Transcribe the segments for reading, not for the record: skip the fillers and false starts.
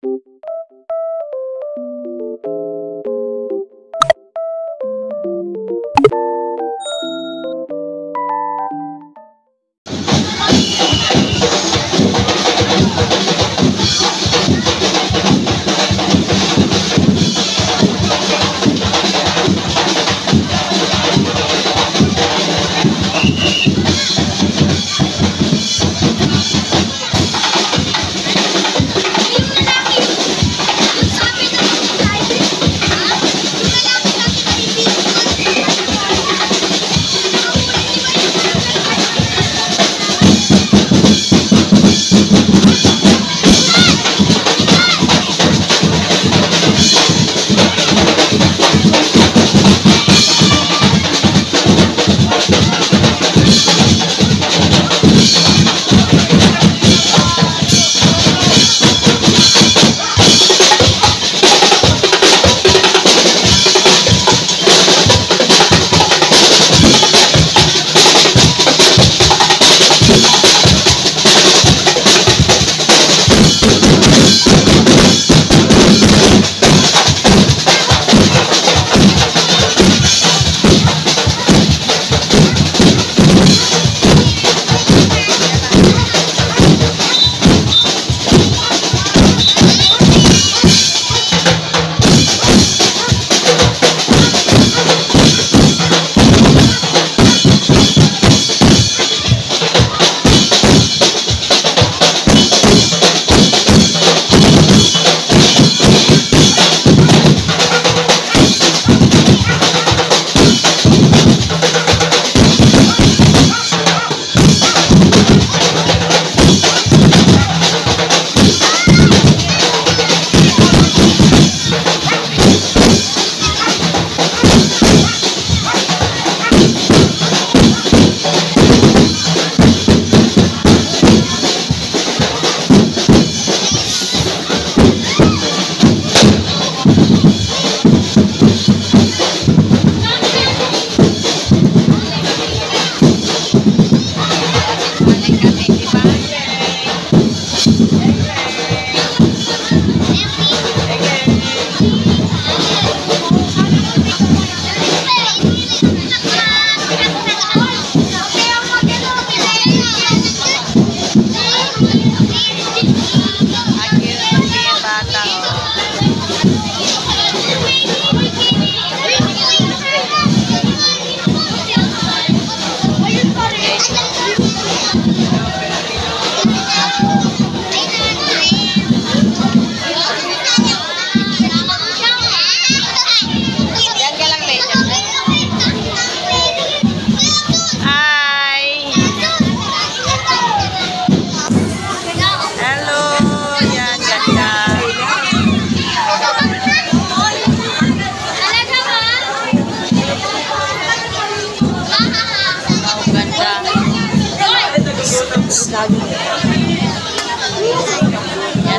Yan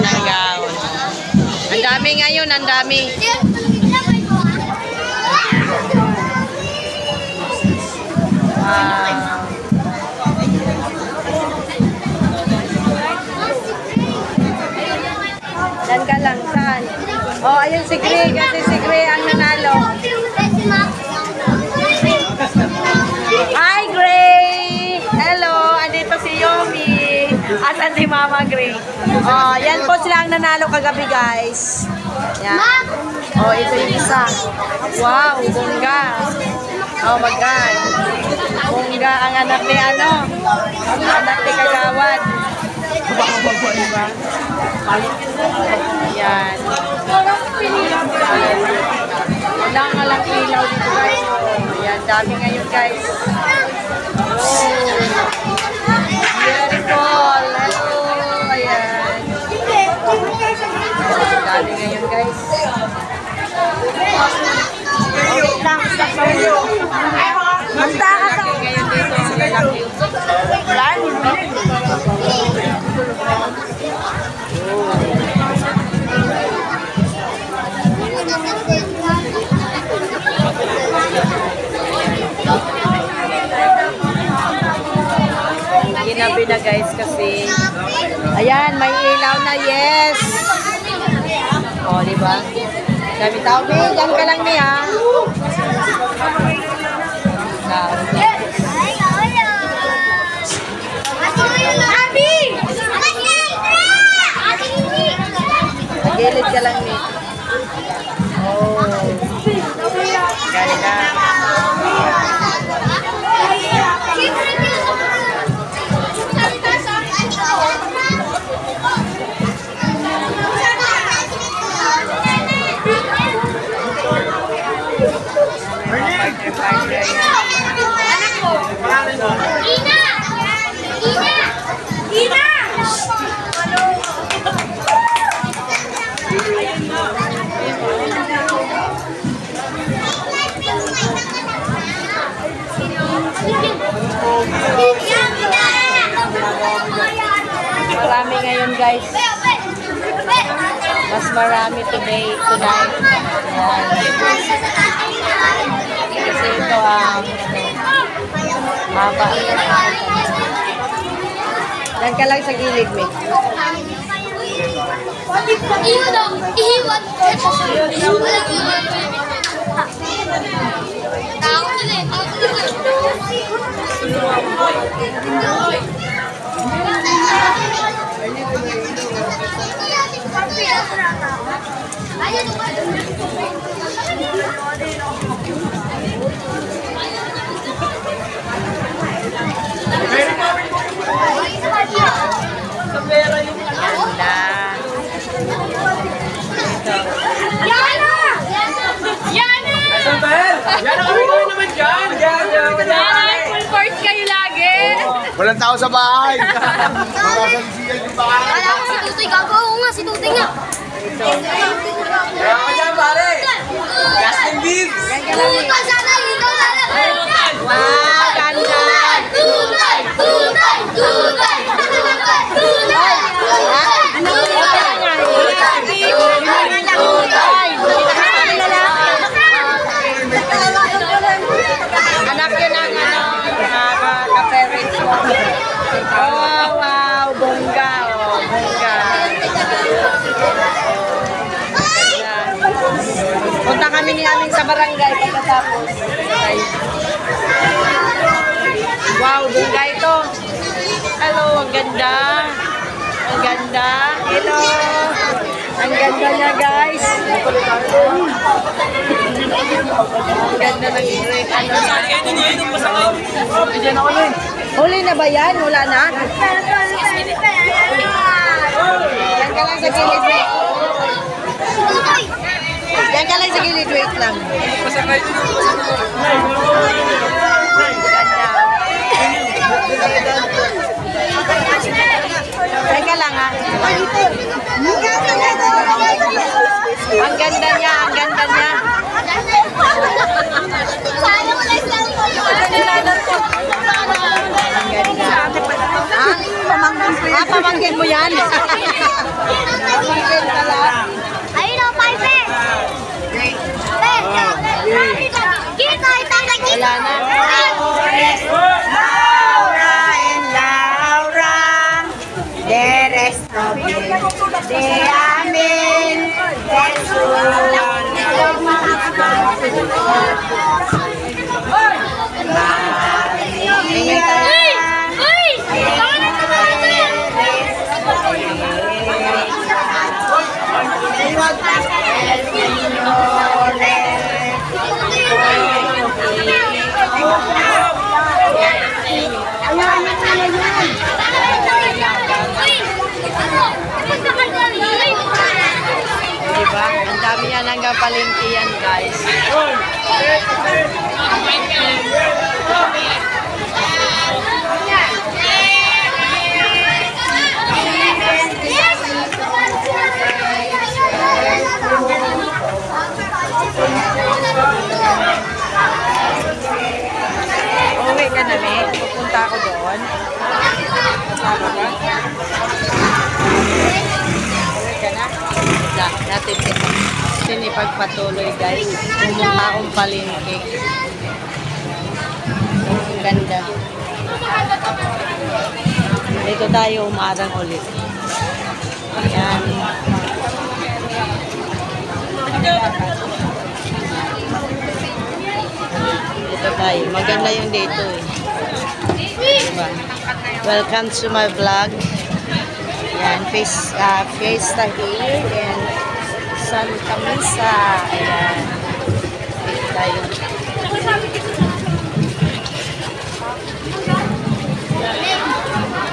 ang gown. Ang dami ngayon, ang dami. Saan ka lang? Saan? Oh, ayun si Gray. Kasi si Gray ang nanalo. Hi, Gray! Hello! Andito si Yomi. Asan si Mama Gray? Oh, yan po sila ang nanalo kagabi, guys. Yan. Oh, ito yung isa. Wow, bongga. Oh my God. Bongga ang anak ni ano? Anak ni Kagawad. Diba? Ayan. Wala nga lang ilaw dito, guys. Ayan, dami ngayon, guys. Oh. Beautiful. Hello. Ayan. Dami ngayon, guys. Wait lang. Stop sa ulo. Basta ka sa ulo. Ngayon dito, lalaki. Ginabi na, guys, kasi ayan, may ilaw na. Yes. Diba? Dami tao, May. Diyan ka lang, May, ha? Nagilid ka lang, May. Oh. Ganda. Marami ngayon, guys. Mas marami tonight. Kasi ito haba. Yan ka lang sa gilid, May. Ganda. Yana! Yana! Yana kami naman dyan! Yana, full court kayo lagi! Walang tao sa bahay. Makasalisiyan yung bahay. Kala ko si Tutoy gago. Oo nga, si Tutoy nga. Kaya ka dyan, pare! Justin Bieber! Tutoy sana, ikaw sana! Wow, ganda. Tutoy! Tutoy! Tutoy! Tutoy! Anak yun ang ka-parents mo. Oh, wow, bongga, bongga. Punta kami ni aming sa barangay pagkatapos. Wow, bongga ito. Hello, ang ganda. Ang ganda. Hello. Ang ganda niya, guys. Ang ganda ng grade. Huli na ba yan? Wala na? Yan ka lang sa gilid, wait. Yan ka lang sa gilid, wait lang. Ganda. Teka lang, ha? Ang ganda niya, ang ganda niya. Sana mo lang lang ko. Pamangkin mo yan? Pamangkin ka lang. Ayun o, 5 eh. Kita, itanggal kita. Wala na. Laura and Laura, there is no de amin, diba? Ang dami yan hanggang palengke yan, guys. Uwi ka na, May. Pupunta ako doon. Kasama ka? Uwi ka na? Natin kita. Sinipagpatuloy, guys. Pumunta akong palengke. Ang ganda. Dito tayo umarang ulit. Ayan. maganda yung dito eh. Diba? Welcome to my vlog. Ayan, Fiesta here in Santa Mesa. Ayan. Dito tayo.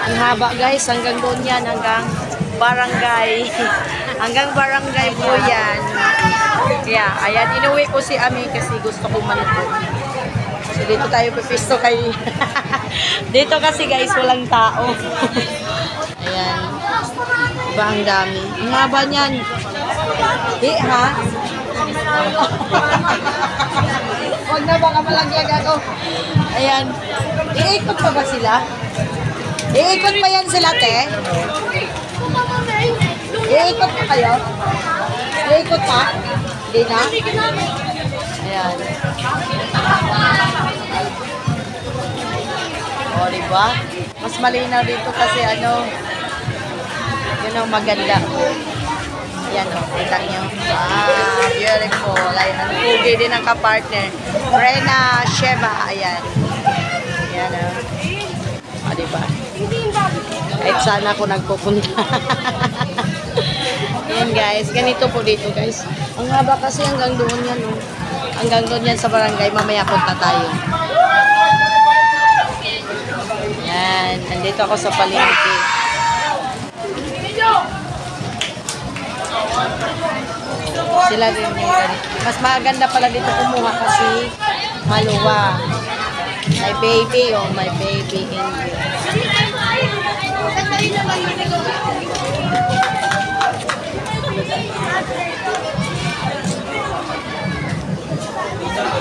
Ang haba guys, hanggang doon yan, hanggang barangay. Hanggang barangay po yan. Yeah, ayan, inuwi ko si Ami kasi gusto ko manupo. So, dito tayo pipisto kay... Dito kasi guys, walang tao. Ayan. Diba ang dami? Ang haba niyan. Di, ha? Huwag na, baka malaglag ako. Ayan. Iikot pa ba sila? Iikot pa yan sila, te? Iikot pa kayo? Iikot pa? Hindi na? Ayan. O, diba? Mas malinaw dito kasi ano, yun ang maganda. Yan o, kita nyo. Ah, beautiful. Ayan, pugi din ang kapartner. Rena Sheva, ayan. Ayan o. O, diba? Kahit sana ako nagpupunta. Yan guys, ganito po dito guys. Ang haba kasi hanggang doon yan o. Hanggang doon yan sa barangay, mamaya punta tayo. Yan, nandito ako sa palengke. Sila din yan. Mas maganda pala dito kumuha kasi maluwa. My baby, oh, my baby India.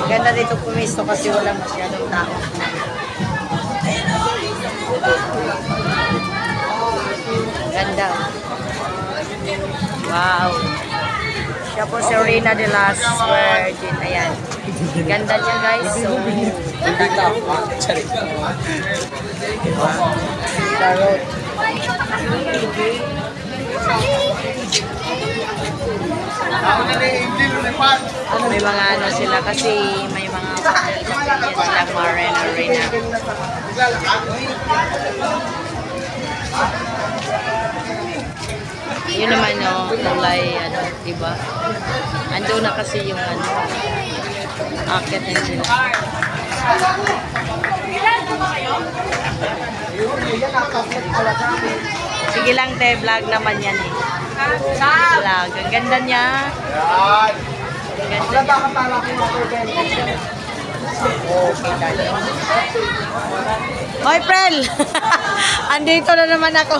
Ganda dito pumisto kasi wala masyadong tao. Ganda. Wow. Siya po si Rina de las Virgin. Ayan. Ganda niya guys. So, Tarot. May mga ano sila kasi may mga sila mga Rena. Yun naman no, kulay ano, diba? Ando na kasi yung ano, akit din sila. Sige lang te, vlog naman yan eh. Vlog, ang ganda niya. Ang ganda niya. Okay tayo. Hoy, Prel! Andito na naman ako.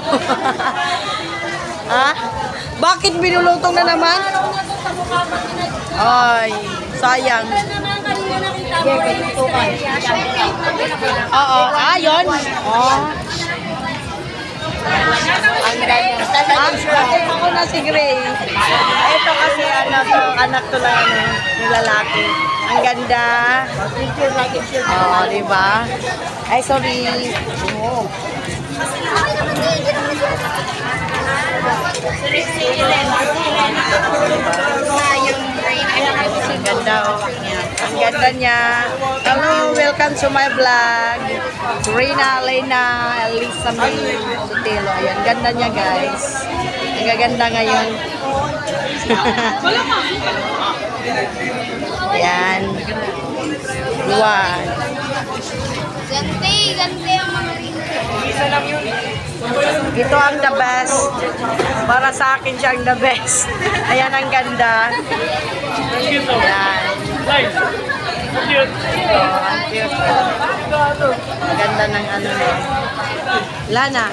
Ha? Bakit binulutong na naman? Ay, sayang. Oo, yun. Oh. Ang ganda. Ako na si Gray. Ito kasi anak to lang yung lalaki. Ang ganda. Oo, diba? Ay, sorry. Ang ganda, oh. Ang ganda niya. Hello, welcome to my vlog. Rina, Elena, Elisa May Sotelo. Ayan, ganda niya guys. Ang gaganda ngayon. Ayan. Wow. Ganti ang mga rin. Ito ang the best. Para sa akin siya ang the best. Ayan ang ganda. Ayan. Oh, ang cute. Ang ganda ng ano na. Lana.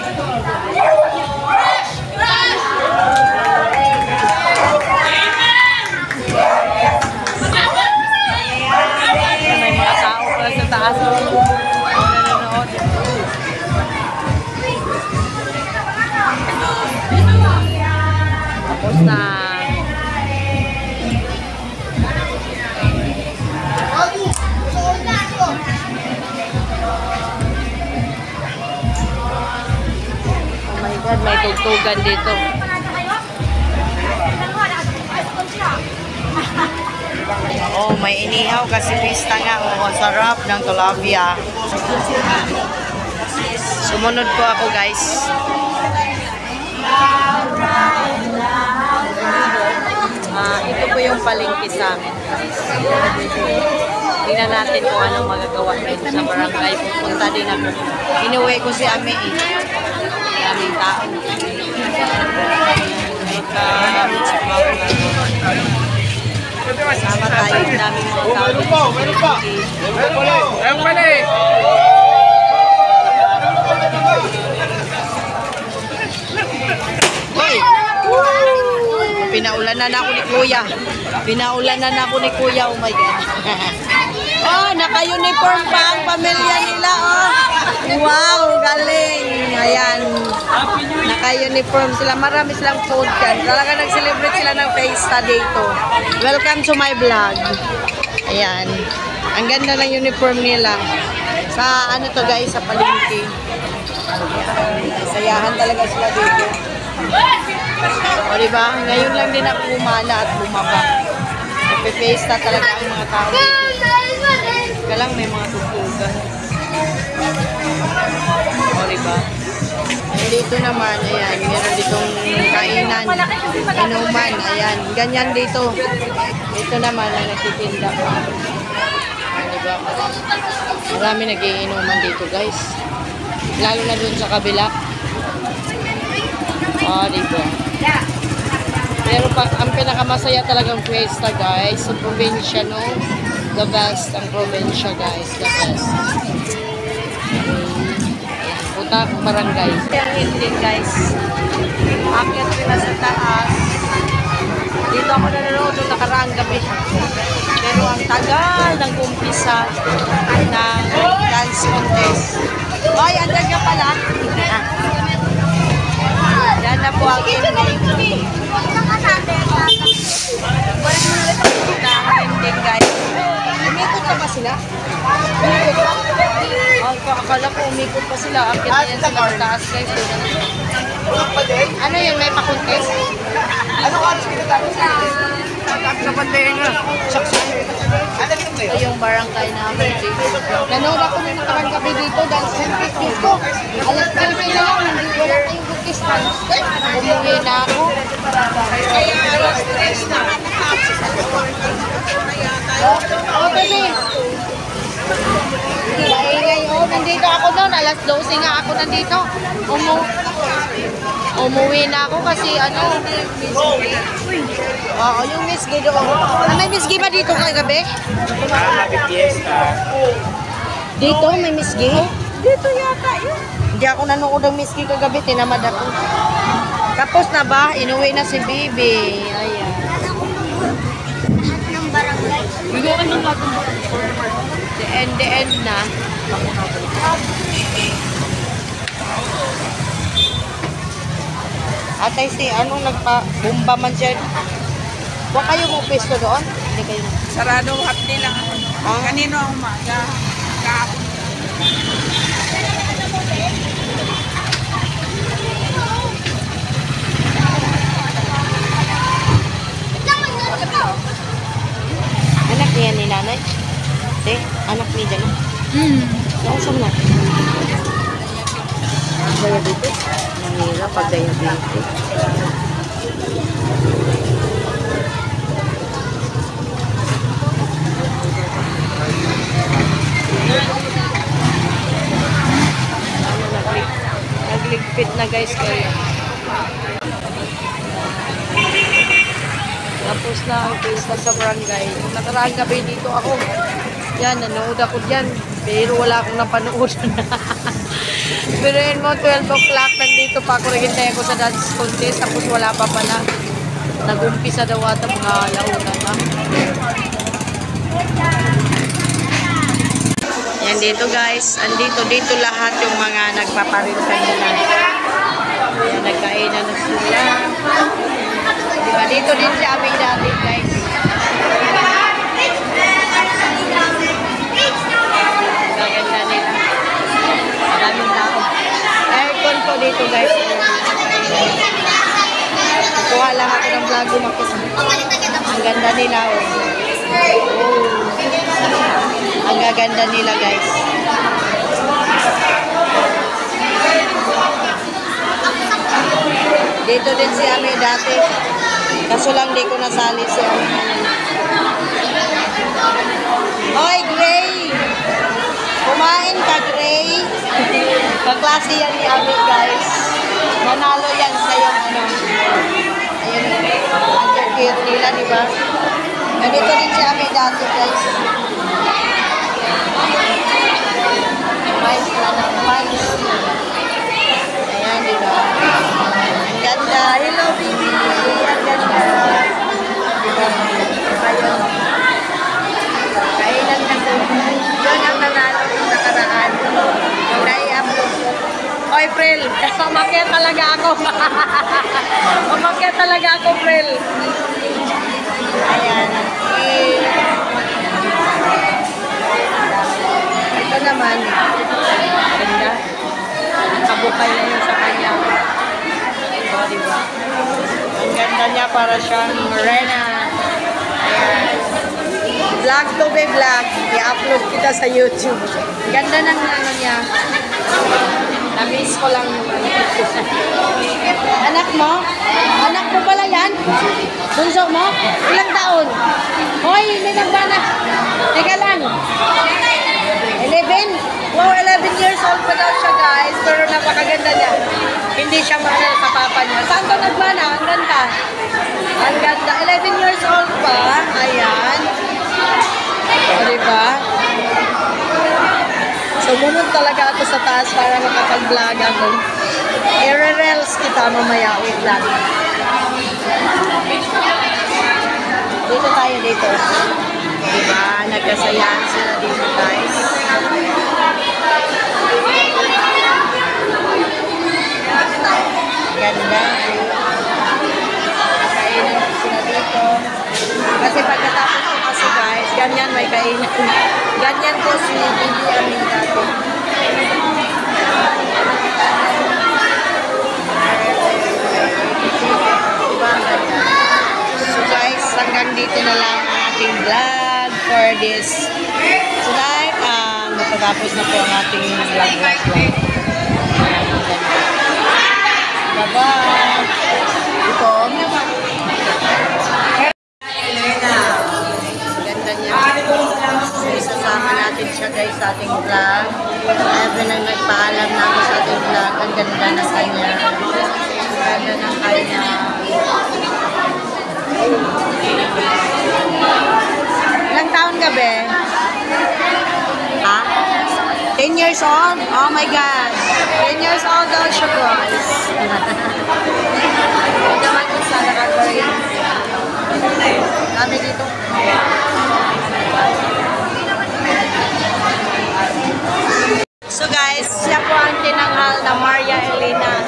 May mga tao pala sa taas. Nanonood. Tapos na. Oh my God, may tugtugan dito. Oh may inihaw kasi pista nga. Oh, sarap ng tilapia. Sumunod po ako, guys. Ito po yung palengke sa amin. Tingnan natin kung anong magagawa dito sa barangay. Pupunta din ako. Inuwi ko si Ame eh. Daming tao. Sama tayo. Daming mga tao. Meron pa! Ayun pala eh. Hoy! Pinaulanan na ako ni Kuya. Pinaulanan na ako ni Kuya. Oh my God. Oh, naka-uniform pa ang pamilya nila. Oh. Wow, galing. Ayan. Naka-uniform sila. Marami silang food dyan. Talaga nag-celebrate sila ng Fiesta dito. Welcome to my vlog. Ayan. Ang ganda ng uniform nila. Sa ano to guys, sa palengke. Sayahan talaga sila dito. O diba? Ngayon lang din ako umala at bumaba. Nagpe-fiesta talaga ang mga tao dito. Kaya lang may mga tutugan. O diba? Dito naman, ayan, meron ditong kainan, inuman, ayan, ganyan dito. Dito naman ang nagtitinda pa. Diba? Marami nagiinuman dito guys. Lalo na dun sa kabila. Diba? Pero ang pinakamasaya talagang fiesta guys, sa probinsya, no? The best ang probinsya guys, the best. Punta akong barangay. Ang hindi guys. Akyat rin sa taas. Dito ako nanonood nung nakaraang gabi. Pero ang tagal ng umpisa ng dance contest. Ay, andyan ka pala. Yan na po ang ending. Ending guys. Umikot na ba sila? Umikot pa? Akala ko umikot pa sila. Akit na yan sila sa taas guys. Ano yun? May pa-contest? Ano ka? Sa pandenga. Ito yung barangay namin dito. Nanood ako ng nakarang gabi dito dahil siyempre dito. Alas 15 na lang, hindi wala tayong bukistan. Umuwi na ako. Kaya alas 3 na. O, baby. Maingay o. Nandito ako doon. Alas 12 nga ako nandito. Umuwi na ako kasi ano. Oo, yung misgi doon. May misgi ba dito kagabi? Happy Fiesta. Dito may misgi? Dito yata yun. Hindi ako nanood ng misgi kagabi. Tinamad ako. Tapos na ba? Inuwi na si Bibi. Ayan. Bigyan ng lahat ng the end na. Atay si, anong nagpa-bumba man siya? Huwag kayo mo pwesto doon? Hindi kayo. Sarado hapdi lang ako. Kanino ang umaga? Kahapon. Anak niya ni nanay? Anak niya dyan? Nasaan na? Diabetes? Nangira pag diabetes. Nagligpit na guys kayo. Tapos na ang pista sa barangay. Nung nakaraang gabi dito ako. Yan, nanood ako dyan. Pero wala akong napanood. Pero yun mo, 12 o'clock, nandito pa ako. Naghintay ako sa dance contest. Tapos wala pa pala. Nag-umpisa daw ata mga launa pa. Yan dito guys. Dito lahat yung mga nagpaparinta nila. Yan, nagkainan na sila. Diba? Dito din si Ami dati guys. Gaganda nila. Maraming tao. Aircon po dito guys. Kuha lang ako ng vlog makita. Ang ganda nila. Oh. Ang gaganda nila, guys. Dito din si Ami dati. Kaso lang di ko nasali si Ami. Hoy, Gray! Kumain ka, Gray! Kaklase yan ni Ami, guys. Manalo yan sa yung ano. Ayun, ang cute nila, di ba? Ganito din si Ami dati, guys. Mais na ng mais. Ayan, di ba? Ang ganda. Hello, baby. Ang ganda. Diba? Ayun. Kailan na po. Yun ang nanalo yung nakaraan. Yung nai-upload ko. O, April. Umakyat talaga ako. Umakyat talaga ako, April. Ayan. Ito naman. Ganda. Nakabukay na yun sa kanya. O, diba? Ang ganda niya para siyang morena. Ayan. Vlog to be vlog. I-upload kita sa YouTube. Ganda ng ano niya. Na-miss ko lang yung anak mo? Anak mo pala yan? Bunso mo? Ilang taon? Hoy, hindi nagbana. Teka lang. 11? Wow, 11 years old pa daw siya, guys. Pero napakaganda niya. Hindi siya mahal sa papa niya. Saan ka nagbana? Ang ganda. Ang ganda. 11 years old pa. Ayan. O, diba? Sumunod talaga ako sa taas para makapag-vlog ako. I-reels kita mamaya. Wait lang. Dito tayo dito. Diba? Nagkasayahan sila dito, guys. Ganda. Kainan sila dito. Kasi pagkatapos ko kasi, guys, ganyan may kainan. Ganyan po si Bibi Amin dati. So guys, hanggang dito na lang ang ating vlog for this tonight. Matapos na po ang ating vlog. Bye-bye! Ito. Ganda niya. So, isasama natin siya, guys, sa ating vlog. Every na nagpaalam na ako sa ating vlog. Ang ganda na kanya. Ang ganda ng kanya. Ilang taon ka, be? Ha? 10 years old? Oh my God. 10 years old daw siya, guys. Ito naman kung saan nakagaling. Kami dito. So guys, siya po ang tinanghal na Maria Elena.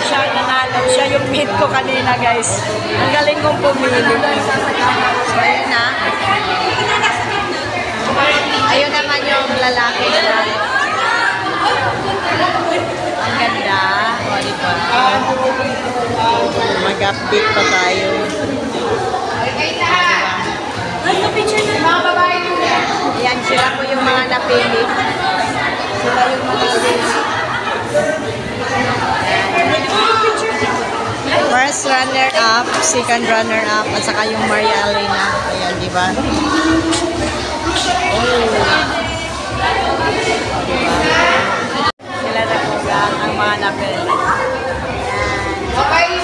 Siya nanalo. Siya yung meet ko kanina, guys. Ang galing kong pumili. So ayun na. Ayun naman yung lalaki na. Ang ganda. O, diba? Mag-update pa tayo. Ayan, sila po yung mga napili. Sila yung mga napili. First runner-up, second runner-up, at saka yung Maria Elena. Ayan, diba? Sila na po ang mga napili. Ayan.